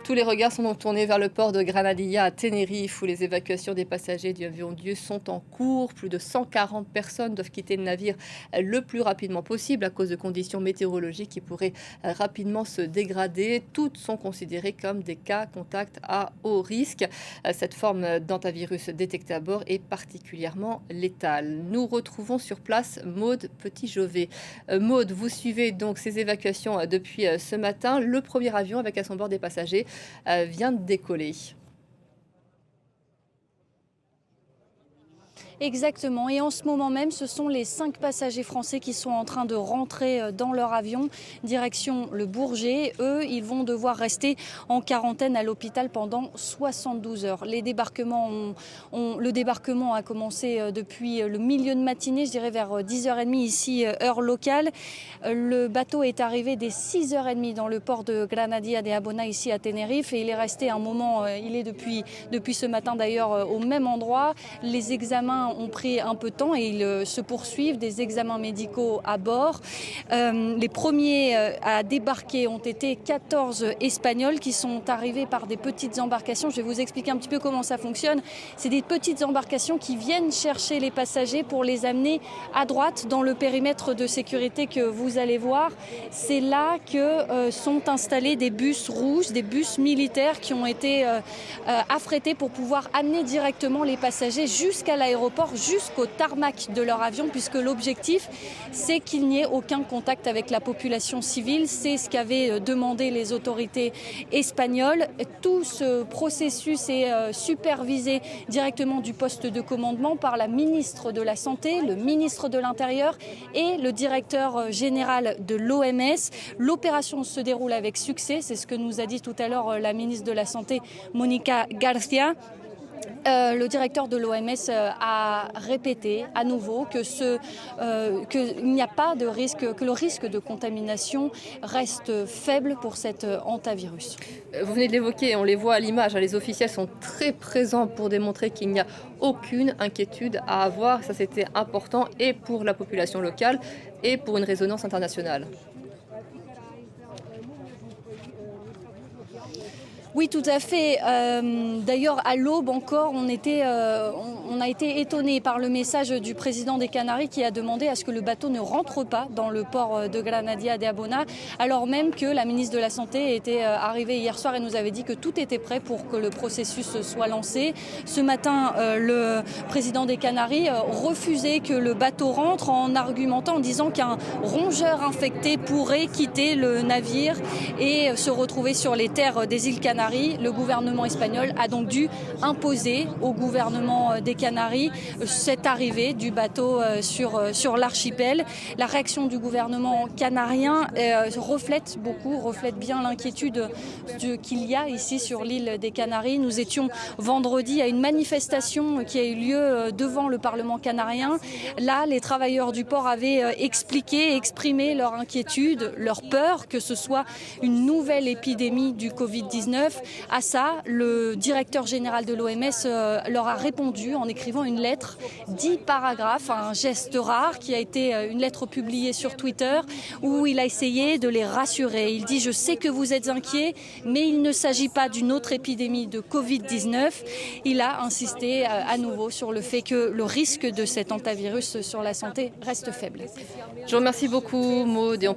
Tous les regards sont donc tournés vers le port de Granadilla à Tenerife, où les évacuations des passagers du avion Dieu sont en cours. Plus de 140 personnes doivent quitter le navire le plus rapidement possible à cause de conditions météorologiques qui pourraient rapidement se dégrader. Toutes sont considérées comme des cas contacts à haut risque. Cette forme d'hantavirus détectée à bord est particulièrement létale. Nous retrouvons sur place Maude Petit-Jovet. Maude, vous suivez donc ces évacuations depuis ce matin. Le premier avion avec à son bord des passagers vient de décoller. Exactement. Et en ce moment même, ce sont les 5 passagers français qui sont en train de rentrer dans leur avion, direction le Bourget. Eux, ils vont devoir rester en quarantaine à l'hôpital pendant 72 heures. Le débarquement a commencé depuis le milieu de matinée, je dirais vers 10h30 ici, heure locale. Le bateau est arrivé dès 6h30 dans le port de Granadilla de Abona, ici à Tenerife. Et il est resté un moment, il est depuis ce matin d'ailleurs au même endroit. Les examens ont pris un peu de temps et ils se poursuivent, des examens médicaux à bord. Les premiers à débarquer ont été 14 Espagnols qui sont arrivés par des petites embarcations. Je vais vous expliquer un petit peu comment ça fonctionne. C'est des petites embarcations qui viennent chercher les passagers pour les amener à droite dans le périmètre de sécurité que vous allez voir. C'est là que sont installés des bus rouges, des bus militaires qui ont été affrétés pour pouvoir amener directement les passagers jusqu'à l'aéroport, jusqu'au tarmac de leur avion, puisque l'objectif, c'est qu'il n'y ait aucun contact avec la population civile. C'est ce qu'avaient demandé les autorités espagnoles. Tout ce processus est supervisé directement du poste de commandement par la ministre de la Santé, le ministre de l'Intérieur et le directeur général de l'OMS. L'opération se déroule avec succès, c'est ce que nous a dit tout à l'heure la ministre de la Santé, Mónica García. Le directeur de l'OMS a répété à nouveau qu'il n'y a pas de risque, que le risque de contamination reste faible pour cet hantavirus. Vous venez de l'évoquer, on les voit à l'image, les officiels sont très présents pour démontrer qu'il n'y a aucune inquiétude à avoir. Ça, c'était important et pour la population locale et pour une résonance internationale. Oui, tout à fait. D'ailleurs, à l'aube encore, on a été étonnés par le message du président des Canaries qui a demandé à ce que le bateau ne rentre pas dans le port de Granadilla de Abona, alors même que la ministre de la Santé était arrivée hier soir et nous avait dit que tout était prêt pour que le processus soit lancé. Ce matin, le président des Canaries refusait que le bateau rentre en argumentant, en disant qu'un rongeur infecté pourrait quitter le navire et se retrouver sur les terres des îles Canaries. Le gouvernement espagnol a donc dû imposer au gouvernement des Canaries cette arrivée du bateau sur l'archipel. La réaction du gouvernement canarien reflète bien l'inquiétude qu'il y a ici sur l'île des Canaries. Nous étions vendredi à une manifestation qui a eu lieu devant le Parlement canarien. Là, les travailleurs du port avaient exprimé leur inquiétude, leur peur que ce soit une nouvelle épidémie du Covid-19. À ça, le directeur général de l'OMS leur a répondu en écrivant une lettre, 10 paragraphes, un geste rare qui a été une lettre publiée sur Twitter où il a essayé de les rassurer. Il dit « Je sais que vous êtes inquiets, mais il ne s'agit pas d'une autre épidémie de Covid-19 ». Il a insisté à nouveau sur le fait que le risque de cet hantavirus sur la santé reste faible. Je vous remercie beaucoup, Maud.